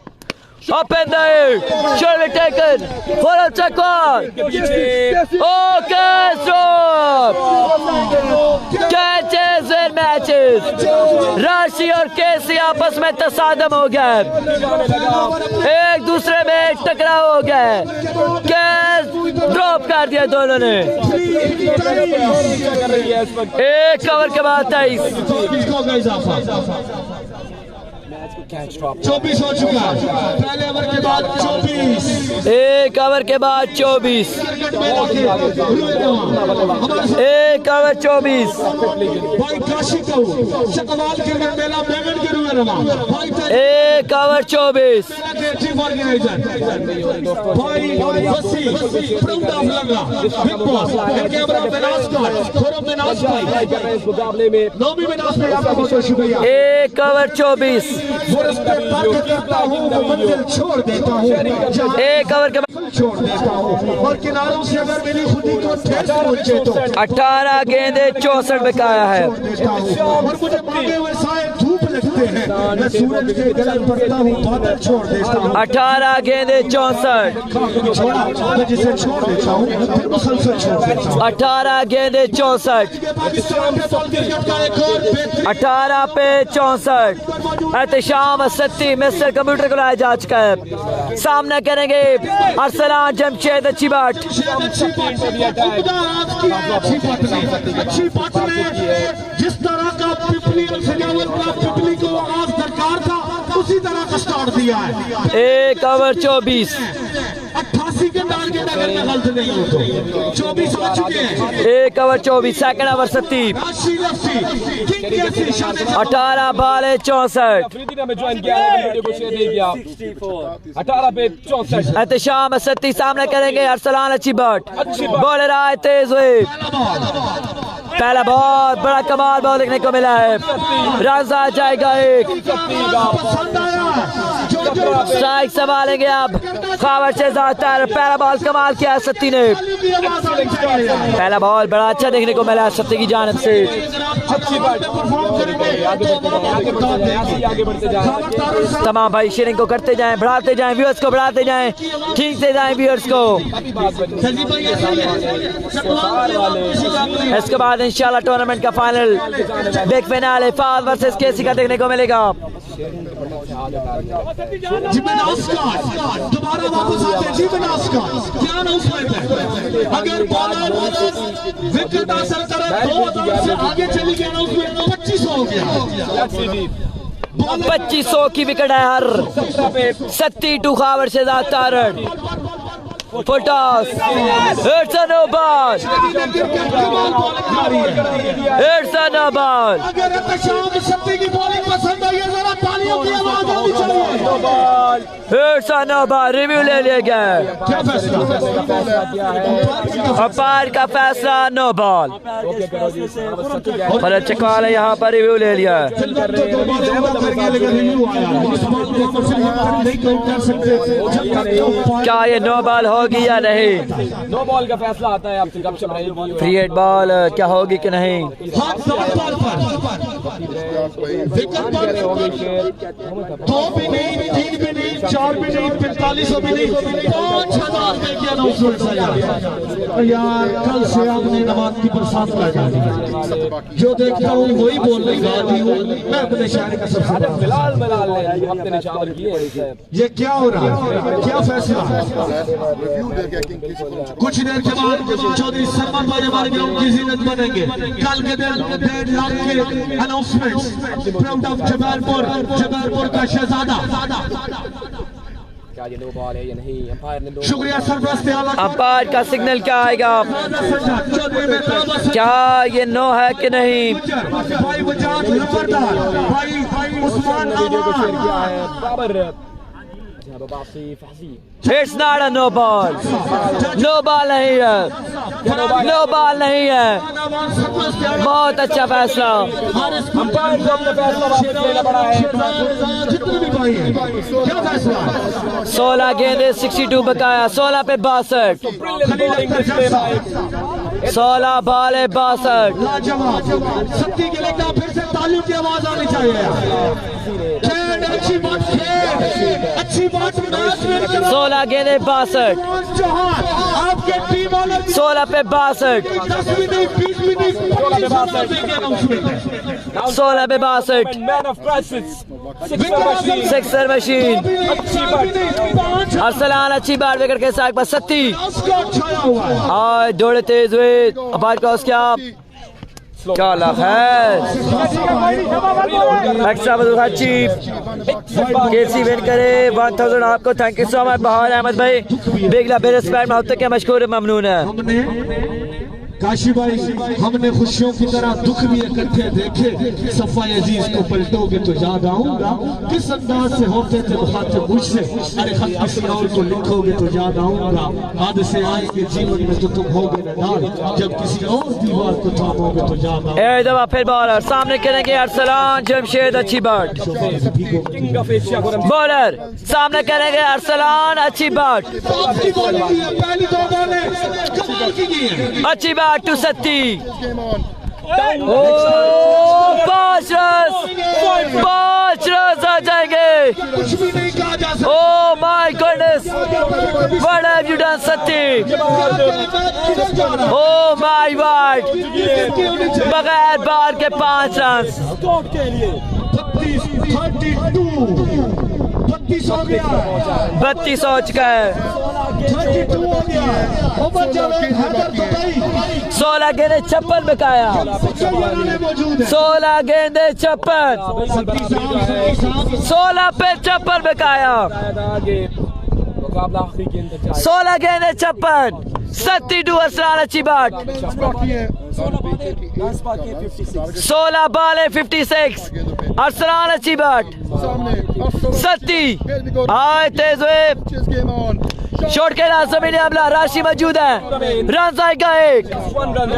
up in the air, should be taken for a check one. Okay, stop. Catches in matches. राशि और केसी आपस में तसादम हो गए, एक दूसरे में टकराव हो गए, कैच ड्रॉप कर दिया दोनों ने। एक कवर के बाद 24 हो चुका है। पहले ओवर के बाद 24, एक ओवर के बाद 24, एक ओवर 24, भाई काशी को चकवाल के मेला मेमन के रूए रवा भाई एक ओवर 24। क्रिएटिव ऑर्गेनाइजर भाई वसी proud of Langa big boss camera Menaz का थोड़ा मेनाज भाई इस मुकाबले में नौवीं मेनाज में आपका बहुत शुक्रिया। एक ओवर 24, मंजिल छोड़ देता हूँ, एक ओवर के बाद छोड़ देता हूँ और किनारों से अगर मेरी खुदी को ठेस पहुंचे तो 18 गेंदे 64 बिकाया है। और मुझे मांगे हुए साए धूप लगते हैं, मैं सूरज के गले पड़ता हूँ, बादल छोड़ देता हूँ। 18 गेंदे 64, छोड़ा मैं जिसे छोड़ देता हूँ फिर मुसलसल छोड़ देता हूँ। 18 गेंदे 64, पाकिस्तान में बॉल क्रिकेट का एक और बेहतरीन 18 पे 64। एहतशाम सत्ती मिस्टर कंप्यूटर को लाया जा चुका है। सामना करेंगे अरसलान जमशेद अच्छी बाट। अच्छी बात में जिस तरह का पिपली पिपली को आवाज दरकार था उसी तरह का स्टार्ट दिया है। एक ओवर 24, 88 के टारगेट अगर मैं गलत नहीं हूँ तो 24 आ चुके हैं। एक ओवर 24, सेकंड ओवर 30, राशि लफ्सी किंग कैसी शान 18 बाल 64। अफरीदी ने हमें ज्वाइन किया है, वीडियो को शेयर नहीं किया। 18 पे 64। एहतशाम सत्ती सामना करेंगे अरसलान अच्छी बाट। बॉलर आए तेज हुए, पहला बहुत बड़ा कमाल बॉल देखने को मिला है। रन आ जाएगा एक, स्ट्राइक संभालेंगे अब खावर शहजाद तारड़। पहला बॉल कमाल किया है सत्ती ने, पहला बॉल बड़ा अच्छा देखने को मिला है सत्ती की जानिब से। तमाम भाई शेयरिंग को करते जाएं, बढ़ाते जाएं, व्यूअर्स को बढ़ाते जाएं, ठीक से जाएं व्यूअर्स को। इसके बाद इंशाल्लाह टूर्नामेंट का फाइनल बिग फिनाले फाद वर्सेस केसी का देखने को मिलेगा। दोबारा वापस आते ध्यान उसमें अगर बॉलर विकेट हासिल करे 2000 से आगे चली गई ना उसमें 2500 हो गया। 2500 की विकेट है हर। 32 Khawar Shahzad Tarar full toss, it's a no ball, it's a no ball। अगर एहतशाम सत्ती की बॉलिंग पसंद आई है जरा तालियों की आवाज आनी चाहिए। it's a no ball, review ले लिया गया। क्या फैसला अंपायर का फैसला नो बॉल। फलत चकवाल है यहाँ पर रिव्यू ले लिया है। क्या ये नो बॉल होगी या नहीं? नो बॉल का फैसला आता है, आपसे गपशप रहेगी। फ्री हिट बॉल क्या होगी कि नहीं? दो भी नहीं, तीन भी नहीं, चार भी नहीं, 4500 भी नहीं, 5000 में क्या अनाउंसमेंट यार। कल से आपने नमाज की बरसात लगा दी, जो देखता हूँ वही बोलने गाती हूँ मैं अपने शायरी का सबसे फिलहाल हमने निशावर किए हैं। ये क्या हो रहा है, क्या फैसला है? कुछ देर के बाद चौधरी सलमान भाई हमारे ग्राउंड की जीनत बनेंगे। कल के दिन 1.5 लाख के अनाउंसमेंट प्राउड ऑफ जबलपुर का शहजादा क्या ये नो बॉल है या नहीं? अंपायर ने शुक्रिया सरप्रस्त आला अंपायर का सिग्नल क्या आएगा? क्या ये नो है कि नहीं? भाई वजाद लंबरदार भाई उस्मान आवाज बराबर It's not a no ball. No ball नहीं है. No ball नहीं है. बहुत अच्छा फैसला. अंपायर को अपना फैसला वापस लेना पड़ा है. जितने भी भाई हैं क्या फैसला है? 16 गेंदे 62 बकाया. 16 पे 62. 16 बॉल है 62. लाजवाब. सत्ती के लिए फिर से तालियों की आवाज आनी चाहिए. अच्छी बात है. अच्छी बात 16 गेंदे 62. आपके टीम वाले 16 पे 62. 10 भी नहीं 20 भी नहीं 16 पे 62. Man of crisis. Sixer machine. Arsalan अच्छी बार विकेट के साथ पर सत्ती और दौड़े तेज हुए. अपार क्रॉस क्या लग है. एक्स्ट्रा बदल चीफ केसी विन करे 1000 आपको. थैंक यू सो मच बहार अहमद भाई. बेगला बेरस्पैट में के मशहूर ममनून है. काशी भाई हमने खुशियों की तरह दुख भी इकट्ठे देखे. सफाई अजीज को पलटोगे तो याद आऊंगा किस अंदाज से होते थे मुखातिब मुझसे. अरे खत किसी और को लिखोगे तो याद आऊंगा. हादसे आएंगे जीवन में तो तुम होगे नदार. जब किसी और दीवार को थामोगे तो याद आऊंगा. एक दफा फिर बॉलर सामने करेंगे अरसलान जमशेद. अच्छी बात. बॉलर सामने करेंगे अरसलान. अच्छी बात. पहली दो बॉलें कमाल की की है. अच्छी बात टू सत्ती. Game on. पांच रन आ जाएंगे. कुछ भी नहीं कहा जा सकता. Oh my goodness! What have you done, Satti? Oh my God! बगैर बार के 5 रन. 32 हो गया. 32 हो चुका है. 32 हो गया. ओवर जावेद हैदर दुबई 16 गेंदे 56 बकाया. मौजूद है. 16 गेंदे 56. 16 पे 56 बकाया. मुकाबला आखिरी गेंद तक जाएगा. 16 गेंदे 56. 32 अरसलान. अच्छी बात. 16 बॉल है 56. अरसलान अच्छी बात. सत्ती आए तेज हुए. Game on. शॉट के रास्ते में हमला. राशि मौजूद है. रन जाएगा एक. 1 रन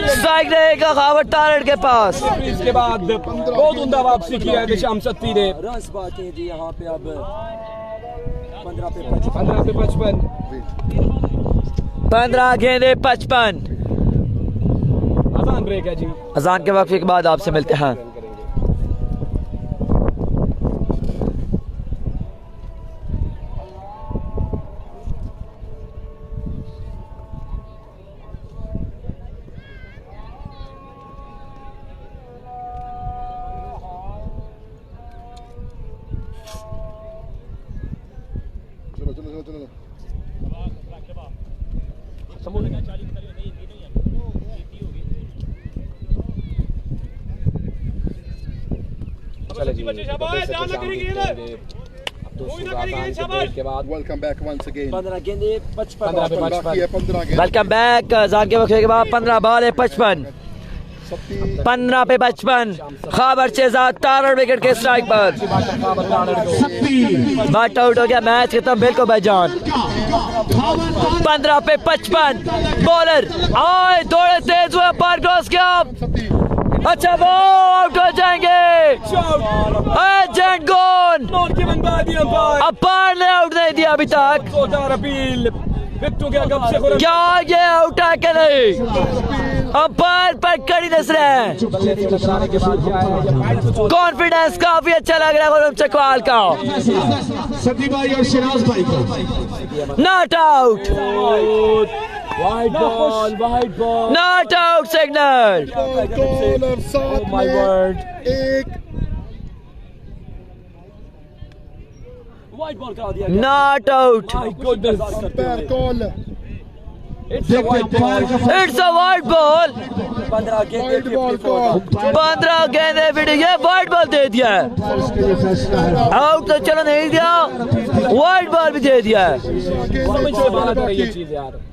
स्ट्राइक रहेगा खावर टारगेट के पास. इसके बाद बहुत उम्दा वापसी की है निशाम सत्ती ने. रन बाकी जी यहाँ पे अब 15 पे 55. 15 गेंदे 55. आसान ब्रेक है जी. अजान के वक्त के बाद आपसे मिलते हैं. Welcome back once again. 15 गेंदे 55. 15 गेंद. Welcome back. अजान के वक्त के बाद 15 बॉल है 55. 15 पे 55. खाबर शहजाद टारर विकेट के स्ट्राइक पर. बात आउट हो गया. मैच खत्म बिल्कुल भाईजान. 15 पे 55. बॉलर आए दौड़े तेज हुए. पार क्रॉस किया. अच्छा वो आउट हो जाएंगे. एजेंट गोन. अपार ने आउट नहीं दिया अभी तक. क्या ये आउट है कि नहीं? अपार पर कड़ी नजर है. कॉन्फिडेंस काफी अच्छा लग रहा है गुलाम चकवाल का. सती भाई और शिराज भाई को not out. Wide ball. Not out signal. Goal और 7 में एक नॉट आउट. Umpire call. देखते हैं अंपायर का इट्स अ वाइड बॉल। 15 गेंदे फिटी, ये वाइड बॉल दे दिया है। आउट तो चलो नहीं दिया, वाइड बॉल भी दे दिया है।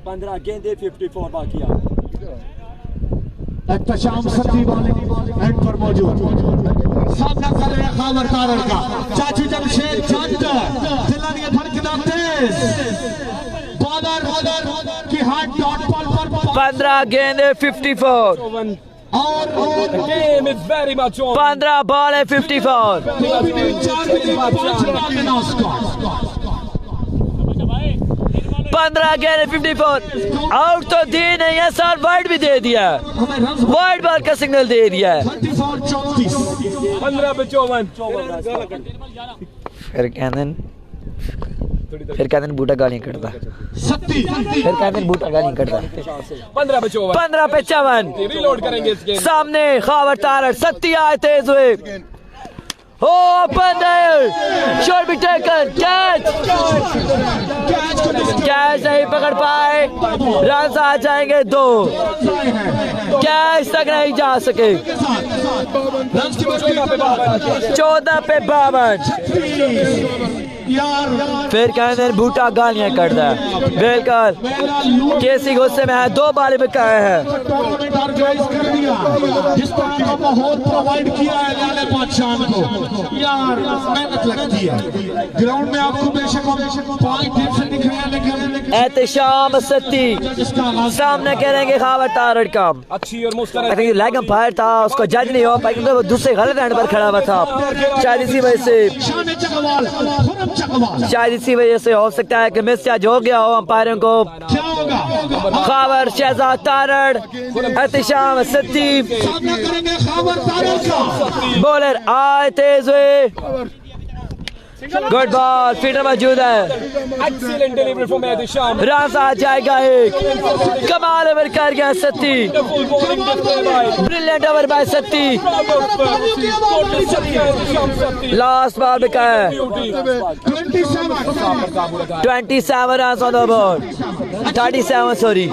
15 गेंदे 54 बाकी। एहतशाम सती बॉलिंग एंड पर मौजूद, सामना कर रहे हैं खावर तारड़ का चाचू जमशेद चंद, दिलानी धड़कना तेज, बॉलर की हाथ डॉट बॉल पर 15 गेंदे 54 और Game is very much on. 15 ball है 54। 15 गेंदे 54। आउट तो दी नहीं है सर, वाइड भी दे दिया, वाइड बॉल का सिग्नल दे दिया है। 15 पे 54। फिर कहते हैं बूटा गालियां कटता, फिर कहते हैं बूटा गालियां कटता। 15 पे 54। 15 पे 54। रीलोड करेंगे इस गेम। सामने खावर तारड़, सत्ती आए तेज हुए। ओपन शॉट भी टेकन, कैच नहीं पकड़ पाए, रन आ जाएंगे 2, कैच तक नहीं जा सके। 14 पे 52। फिर कहते हैं बूटा गालियां करता है, बिल्कुल केसी गुस्से में है, 2 बाल बिकाए हैं। जिस तरह का माहौल प्रोवाइड किया है लाले बादशाह को, यार मेहनत लगती है ग्राउंड में। आपको बेशक पॉइंट से दिख रहे हैं, लेकिन एहतशाम सत्ती सामने करेंगे खावर तारड़ का। अच्छी और मुस्तरद लेग अंपायर था, उसको जज नहीं हो पाया क्योंकि वो दूसरे गलत एंड पर खड़ा हुआ था। शायद इसी वजह से हो सकता है कि मिस जज हो गया हो अंपायरों को। क्या होगा? खावर शहजाद तारड़, एहतशाम सत्ती, सामना करेंगे खावर तारड़ का। बॉलर आए तेज हुए, गुड बॉल, फील्डर मौजूद है। Excellent delivery from Ehtesham. Run आ जाएगा एक, कमाल ओवर कर गया Satti, brilliant over by Satti. Last ball बिका है, 27 run on the board, 37 sorry.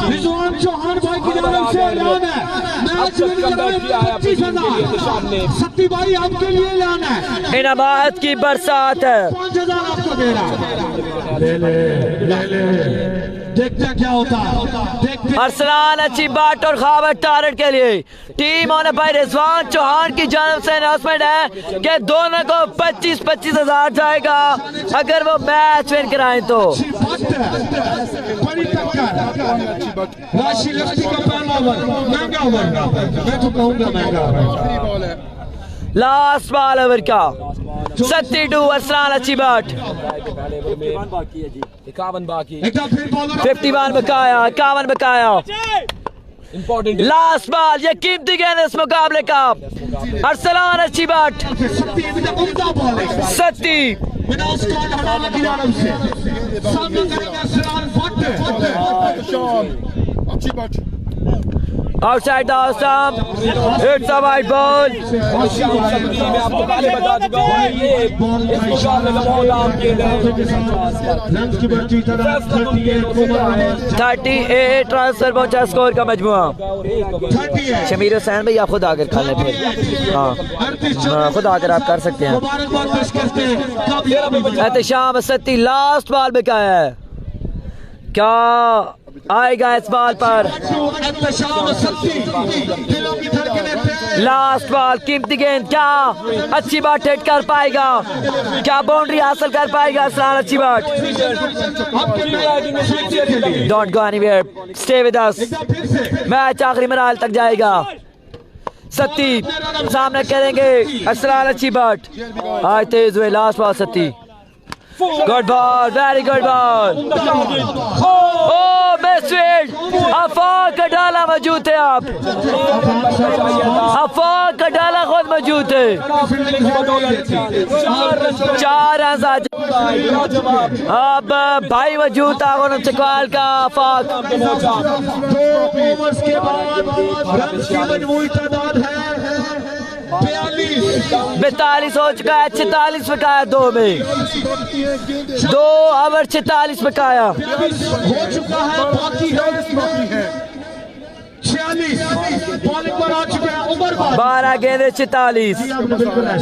Rizwan Chauhan भाई की जानिब से ऐलान है, मैच सत्ती भाई आपके लिए ऐलान है, इनामात की बरसात है। 5000 आपको दे रहा है। ले ले देखते हैं क्या होता है, देखते हैं। अरसलान अच्छी बाट और खावर तारड़ के लिए team owner by Rizwan Chauhan की जानब से अनाउंसमेंट है कि दोनों को 25-25 हजार जाएगा अगर वो मैच विन कराएं तो। बड़ी टक्कर, राशि लक्ष्मी का पहला ओवर महंगा ओवर, मैं तो कहूँगा महंगा ओवर। लास्ट बॉल ओवर का 32 अरसलान अच्छी बाट, 51 बाकी है जी, 51 बाकी। 51 बकाया, 51 बकाया। इंपॉर्टेंट लास्ट बॉल, ये कीमती गेंद इस मुकाबले का। अरसलान अच्छी बाट, सत्ती अच्छी बात। Outside the stump, it's a wide ball. मैं आपको पहले बता चुका हूँ ये इस मुकाबले का बहुत आम गेंद है। 38 ट्रांसफर पहुंचा स्कोर का मजमुआ। शमीर हुसैन भाई आप खुद आकर खा लें फिर, हाँ खुद आकर आप कर सकते हैं। एहतशाम सत्ती लास्ट बॉल बिकाया है, क्या आएगा इस बॉल पर? लास्ट बॉल कीमती गेंद, क्या अच्छी बात हिट कर पाएगा, क्या बाउंड्री हासिल कर पाएगा अरसलान अच्छी बात? Don't go anywhere, stay with us, match आखिरी मरहल तक जाएगा। सत्ती सामने करेंगे अरसलान अच्छी बात, आज तेज हुए last ball Satti. Good ball, very good ball. ओ मिसफील्ड, आफाक का डाला मौजूद थे आप, आफाक का डाला खुद मौजूद थे। 4 रन अब भाई मौजूद था चकवाल का आफाक। 2 ओवर्स के बाद रन की मजमूई तादाद है 42 हो चुका है, 46 बकाया 2 में, 2 ओवर 46 बकाया। हो चुका है, बाकी है 46 बॉलिंग पर आ चुके हैं उमर 12 गेंदे 46। बॉलिंग पर आ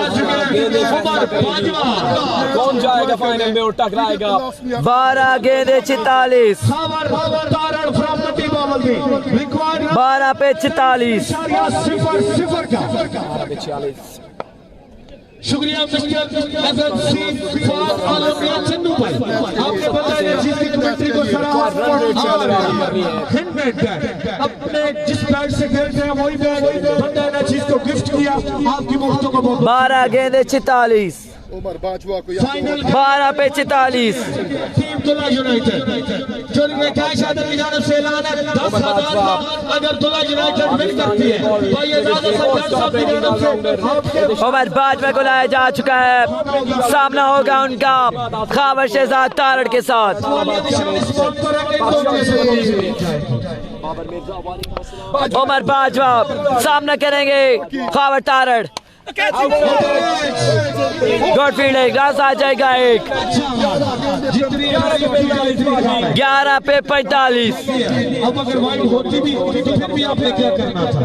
चुके हैं उमर बाजवा। कौन जाएगा फाइनल में और टकराएगा? 12 गेंदे 46, 12 पे 46। शुक्रिया FMC चन्नू भाई, आपने बताया जिसकी कमेंट्री को सराहा। अपने जिस बैट से खेलते हैं वही बैट बंदा ने चीज को गिफ्ट किया, आपकी मोहब्बतों को बहुत। 12 गेंदे 46, उमर बाजवा को 12 पे 44। टीम तुला यूनाइटेड जो ने कैश आदर की जानब से ऐलान है 10,000 का। अगर तुला यूनाइटेड विन करती है तो ये ज़्यादा से उमर बाजवा को लाया जा चुका है, सामना होगा उनका खावर शहजाद तारड़ के साथ। उमर बाजवा सामना करेंगे Khawar Tarar. Good fielding, run आ जाएगा एक। 11 पे 45, अब अगर वाइड होती भी तो फिर भी आपने क्या करना था?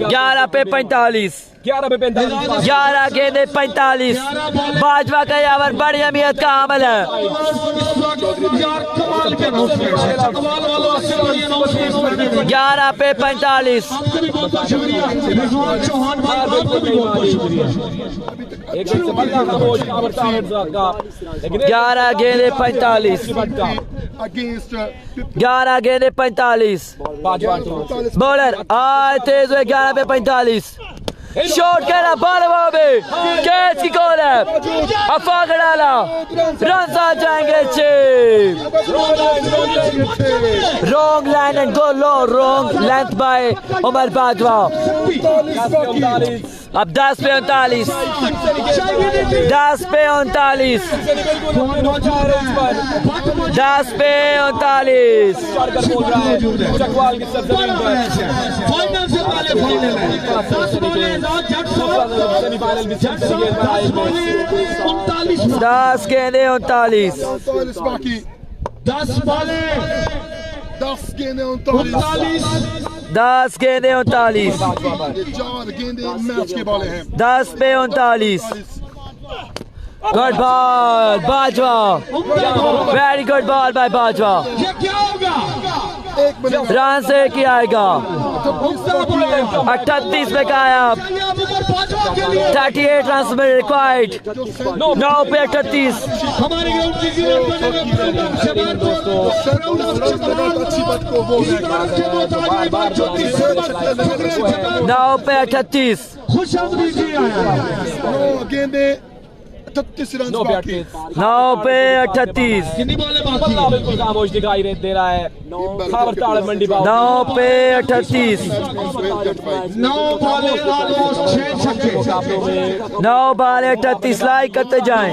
11 पे 45, 11 पे 45, 11 गेंदे 45। बाजवा का यावर बड़ी अहमियत का अमल है। कमाल के अनाउंसमेंट, कमाल वालों से बड़ी अनाउंसमेंट। 11 पे 45, आपको भी बहुत बहुत शुक्रिया रिजवान चौहान भाई, आपको भी बहुत बहुत शुक्रिया। एक से बढ़िया खामोश खावर तारड़ का, लेकिन 11 गेंदे 45, अगेंस्ट 11 गेंदे 45। बॉलर आए तेज हुए 11 पे 45। शॉट खेला बॉल में, कैच की कॉल है, अफाक डाला, रन आ जाएंगे 6। Wrong line and go low, wrong length by Umar Bajwa. अब 10 पे 39, 10 पे 39, 10 पे 39। चकवाल की सरजमीन पर फाइनल से पहले फाइनल है, 10 बॉलें सेमीफाइनल भी चल रही है। 10 गेंदे 39, 39 बाकी, 10 बॉलें 10 गेंदे 39, 10 गेंदे 39, ये 4 गेंदे मैच के बॉले हैं। 10 पे 39। Good ball Bajwa, very good ball by Bajwa. ये क्या होगा? 1 मिनट रन से की आएगा 38 पे कायब, 38 रन में रिक्वायर्ड। 9 पे 38, हमारे ग्राउंड की अच्छी बात को बोल रहे हैं। 9 पे 38, खुश आदमी जी आया। 9 गेंदे 38 रन बाकी। 9 पे 38, कितनी बॉलें बाकी? बिल्कुल खामोश दिखाई दे रहा है खावर तारड़ मंडी बाबू। 9 पे 38, 9 बॉलें ऑलमोस्ट 6 छक्के, 9 बाले 38। लाइक करते जाएं,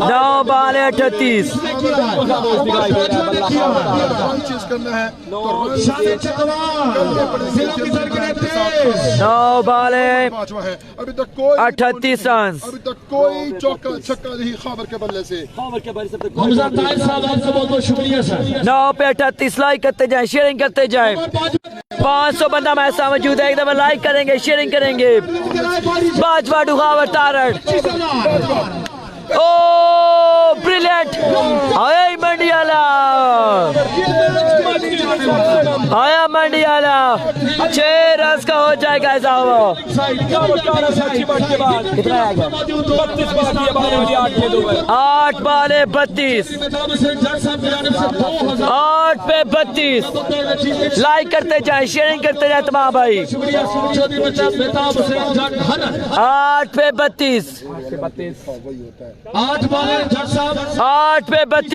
9 बाले 38, रन चेज करना है तो शादी चकवाल जिला की सरकार तेज। 9 बाले बाजवा है। अभी तक कोई 38 रन। अभी तक कोई चौका छक्का नहीं खाबर के बल्ले से। हमजा ताहिर साहब आपका बहुत बहुत शुक्रिया सर। 9 पे 38। लाइक करते जाएं, शेयरिंग करते जाएं। 500 बंदा हमारे साथ मौजूद है, एक दफा लाइक करेंगे, शेयरिंग करेंगे। Bajwa to Khawar Tarar. Oh brilliant, आया मंडियाला, आया मंडियाला। 6 रन का हो जाएगा साहब। कितना आ गया? 8 बाले 32, 8 पे 32। लाइक करते जाए, शेयरिंग करते जाए तमाम भाई। 8 पे 32, 8 बॉलें जज साहब, 8 पे 32,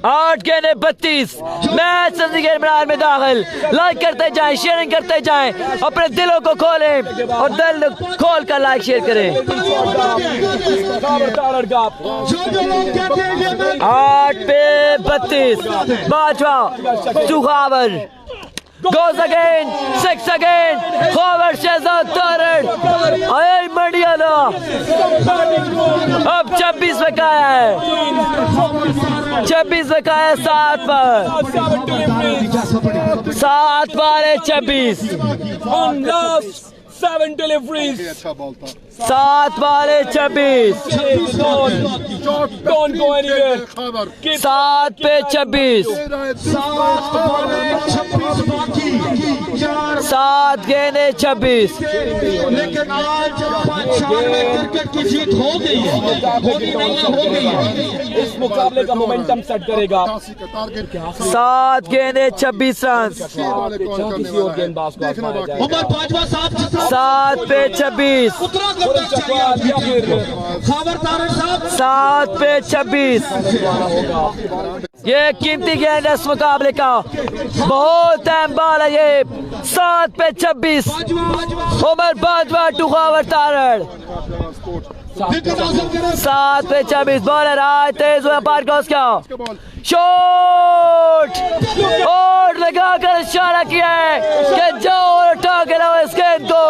8 गेंदे 32। मैच जिंदगी में दाखिल। लाइक करते जाएं, शेयरिंग करते जाएं, अपने दिलों को खोलें और दिल खोल कर लाइक शेयर करें। खावर तारड़ का जो लोग कहते हैं ये मैच 8 पे 32, Bajwa to Khawar. goes again, 6 again, Howard Shehzad Tarrant, अये मंडियाला, अब 26 में का है, 26 में का है 7 पर, 7 पर है 26, 7 deliveries. अच्छा बॉल था 7 पर है 26, Don't go anywhere. खबर 7 पे 26, 7 गेंदे 26, लेकिन आज पंजाब में क्रिकेट की जीत हो गई है, होनी नहीं है, हो गई है। इस मुकाबले का मोमेंटम सेट करेगा 88 का टारगेट 7 गेंदे 26 रन, छह वाले कौन करने किसी और वाला है गेंदबाज को देखना आजमाया बाकी उमर बाजवा साहब 7 पे 26, उतरा खुरम चकवाल या फिर खबर तारड़ साहब 7 पे 26, ये कीमती गेंद है इस मुकाबले का, बहुत अहम बॉल है ये, 7 पे 26, उमर बाजवा टू खावर तारड़, 7 पे 26, बॉलर आज तेज हुआ पार का उसका शॉट और लगाकर इशारा किया है कि जाओ और उठा के लाओ इस गेंद को,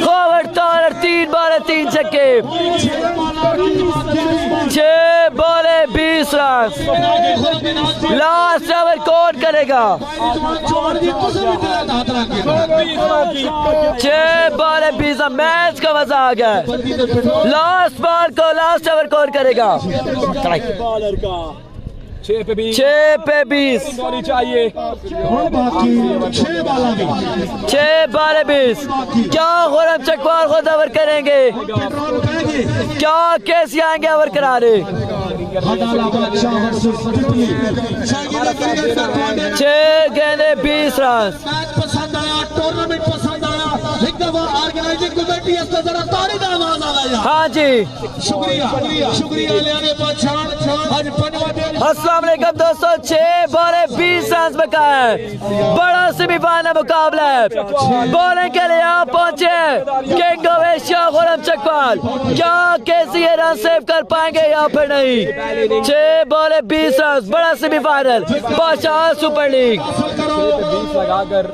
खावर तारड़ 3 बॉल 3 छक्के, 6 बॉले 20 रन, लास्ट ओवर कौन करेगा, 6 बॉले 20 रन, मैच का मजा आ गया, लास्ट बॉल को लास्ट ओवर कौन करेगा, 6 पे 20 होनी चाहिए। 6 बारह 20, क्या खुरम चकवाल खुद ओवर करेंगे, क्या कैसे आएंगे ओवर करारे, 6 गेंदे 20 रन, पसंद आया, टूर्नामेंट पसंद आया, एक दफा ऑर्गेनाइजिंग कमेटी इसका जरा तारीफ आवाज आ गया। हाँ जी, शुक्रिया शुक्रिया लेने पहचान आज पंजवा दिन अस्सलाम वालेकुम दोस्तों, 6 बॉले 20 रन में का है, बड़ा सेमीफाइनल मुकाबला है, बॉलिंग के लिए आप पहुंचे king of Asia Khurram Chakwal, क्या कैसे ये रन सेव कर पाएंगे या फिर नहीं, 6 बॉले 20 रन, बड़ा सेमीफाइनल बादशाह सुपर लीग, 20 लगाकर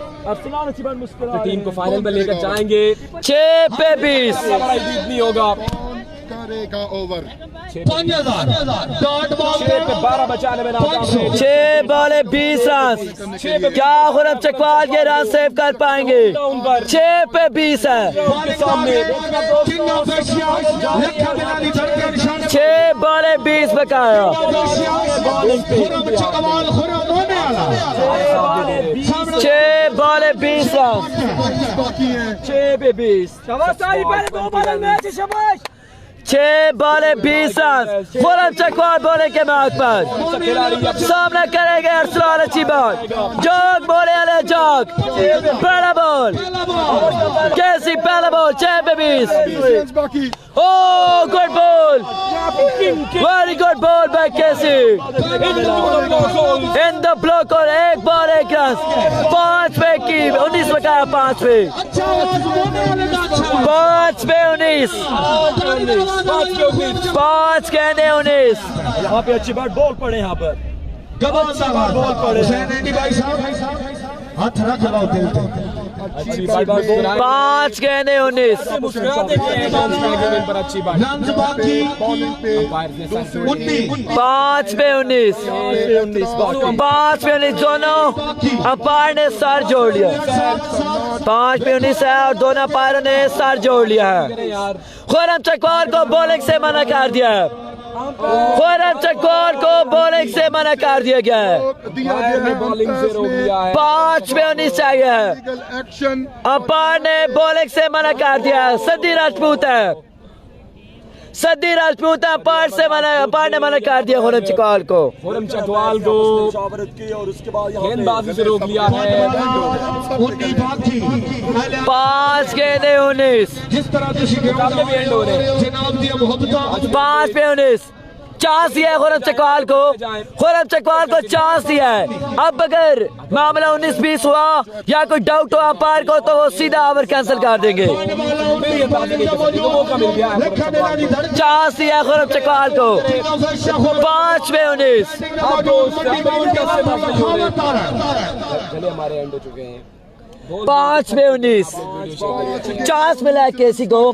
टीम को फाइनल में लेकर जाएंगे, 6 पे 20, नहीं होगा, करेगा ओवर 5000 डॉट बॉल 6 पे 12 बचाने में नाकाम रहे। 6 बॉले 20 रन, क्या खुरम चकवाल ये रन सेव कर पाएंगे, 6 पे 20 है, किंग ऑफ एशिया लखा बिलाली धर के निशान 6 बॉले 20 बकाया, खुरम चकवाल खुरम होने वाला 6 बॉले 20 रन, बाकी है 6 पे 20, 6 बॉले 20 रन, खुरम चकवाल बोले के मार्ग पर सामना करेंगे अरसलान अच्छी बॉल, जॉग बोले वाले जॉग, पहला बॉल कैसी, पहला बॉल 6 पे 20, बाकी oh good ball, very good ball by Casey in the block और 1 बॉल 1 रन, 5 पे की 19 बकाया, 5 पे 5 पे 19, 5 कहने 19, यहाँ पे अच्छी बात बॉल पड़े, यहाँ पर गबन साहब बॉल पड़े हुसैन एंडी भाई साहब हाथ रख लगाओ दिल पे, अच्छी बात 5 कहने 19, पर अच्छी बात रन बाकी 5 पे 19, 5 पे 19 दोनों अंपायर ने सर जोड़ लिया, 5 पे 19 है और दोनों अंपायरों ने सर जोड़ लिया है, खुरम चकवाल को बॉलिंग से मना कर दिया है, खुरम चकवाल को बॉलिंग से मना कर दिया गया है, दिया गया है बॉलिंग से रोक लिया है, 5 पे 19 चाहिए है, लीगल एक्शन अंपायर ने बॉलिंग से मना कर दिया है, सदी राजपूत है, सदी राजपूत अंपायर से मना, अंपायर ने मना कर दिया खुरम चकवाल को, खुरम चकवाल को गेंदबाजी से रोक लिया है, 5 गेंदे 19, जिस तरह से मुकाबले भी एंड हो रहे हैं। जनाब दिया मोहब्बत 5 पे 19, चांस दिया है खुरम चकवाल को, खुरम चकवाल को चांस दिया है, अब अगर मामला 19-20 हुआ या कोई डाउट हो अंपायर को तो वो सीधा ओवर कैंसिल कर देंगे, सही अंदाजे नहीं कर सकते, तो मौका मिल गया है चांस दिया खुरम चकवाल को। 5-19 आप दोस्त कैसे मसले हो रहे हैं, चले हमारे एंड हो चुके हैं। 5-19 चांस मिला है केसी को।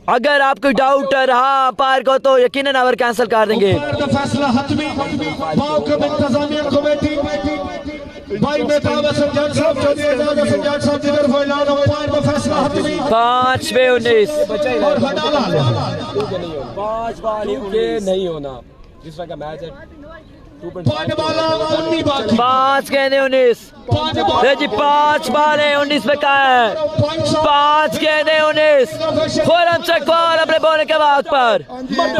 अगर आपको डाउट रहा अंपायर को तो यकीनन ओवर कैंसिल कर देंगे। फैसला हतमी मौकम इंतजामिया कमेटी भाई मेहताब हसन जज साहब चौधरी एजाज हसन जज साहब की तरफ ऐलान अंपायर का फैसला हतमी 5-19 और हटाला 5 बाल के नहीं होना, जिस तरह का मैच है 5 बाला 19 बाकी 5 गेंदे 19 जी 5 बाल है 19 पे का है। 5 गेंदे 19 खुरम चकवाल अपने बॉल के वाक पर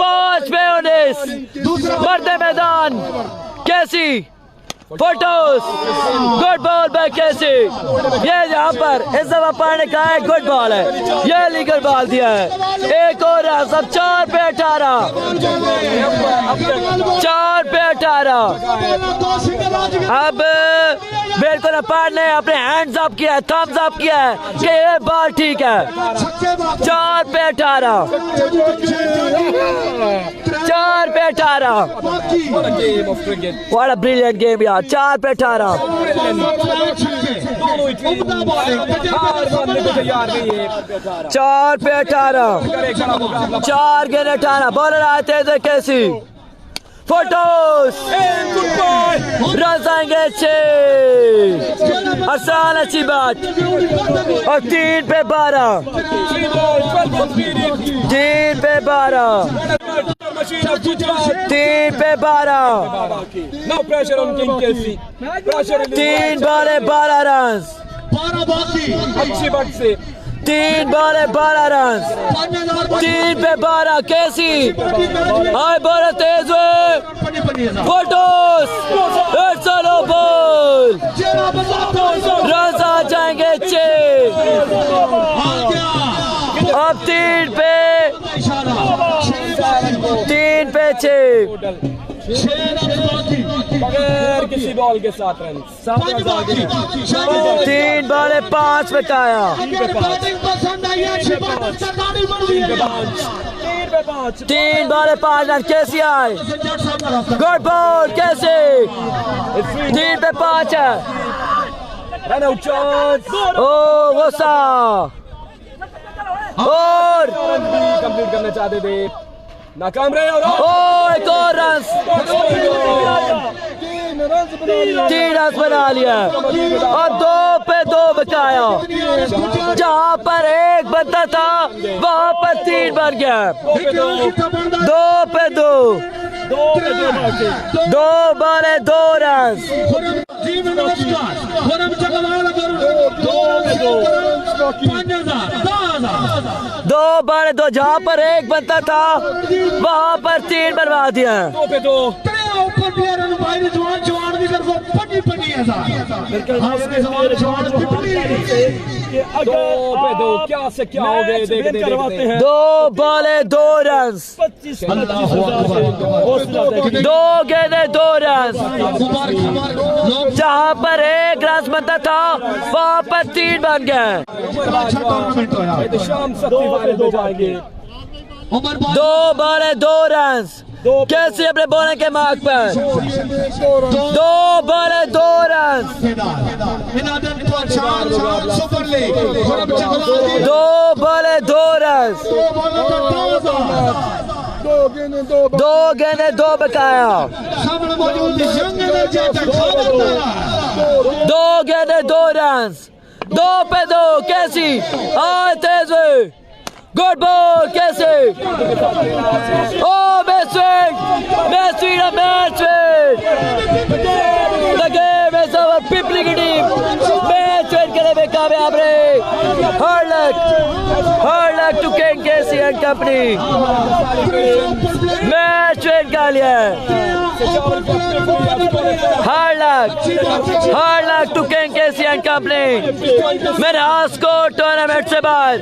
5-19 मर्द मैदान कैसी फोटोस गुड बॉल बाय कैसी। ये यहाँ पर इस दफा पार ने कहा है गुड बॉल है, ये लीगल बॉल दिया है। एक और सब 4 पे 18 4 पे 18। अब बिल्कुल अंपायर ने अपने हैंड्स अप किया है, थम्स अप किया है कि ये बॉल ठीक है। 4 पे 18 4 पे 18 व्हाट अ ब्रिलियंट गेम यार। 4 पे 18 दोनों ही टीम हार मानने को तैयार नहीं है। 4 पे 18 4 गेंद 18 बॉलर आते थे कैसी फोटोस रन आएंगे 6 आसान अच्छी बात। और 3 पे 12 3 पे 12 3 पे 12 no pressure on king KC, pressure 3 balls 12 run 12 बाकी अच्छी बात से 3 बॉले 12 रन 3 पे 12 कैसी हाय बॉल तेज हुए फोटोस it's a no ball run आ जाएंगे 6। अब 3 पे 6 बगैर किसी बॉल के 7 रन 3 बॉले 5 पे काया 3 बॉले 5 रन कैसी आए गुड बॉल कैसे 3 पे 5 है। रन आउट चांस ओ गुस्सा और कंप्लीट करना चाहते थे, नाकाम रहे और एक और रन 3 रन बना लिया और 2 पे 2 बचाया। जहाँ पर एक बनता था वहाँ पर 3 बन गया। 2 पे 2 2 बॉले 2 रन 2 बॉले 2 जहाँ पर एक बनता था वहाँ पर 3 बनवा दिया। 2 पे 2 क्या से क्या हो गए देखते हैं। 2 बॉले 2 रन 2 गेंदे 2 रन जहाँ पर एक रन बनता था वहाँ पर 3 बन गए। शाम सत्ती वाले 2 जाएंगे 2 बॉले 2 रन कैसे अपने बॉलर के मार्क पर 2 बॉले 2 रन 2 बॉले 2 रन 2 गेंदे 2 बकाया 2 गेंदे 2 रन 2 पे 2 कैसी आए तेज गुड बॉल कैसे ओ match the game is over. Pipli की टीम मैच विन करने में कामयाब रहे। Hard luck to king KC and company match win कर लिया। Hard luck to king KC and company मेरे हाथ को टूर्नामेंट से बाहर।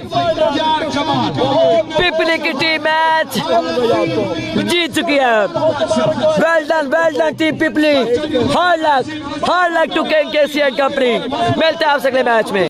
पिपली की टीम मैच जीत चुकी है। Well done team Pipli. Hard luck to king KC and company. मिलते हैं आपसे अगले मैच में।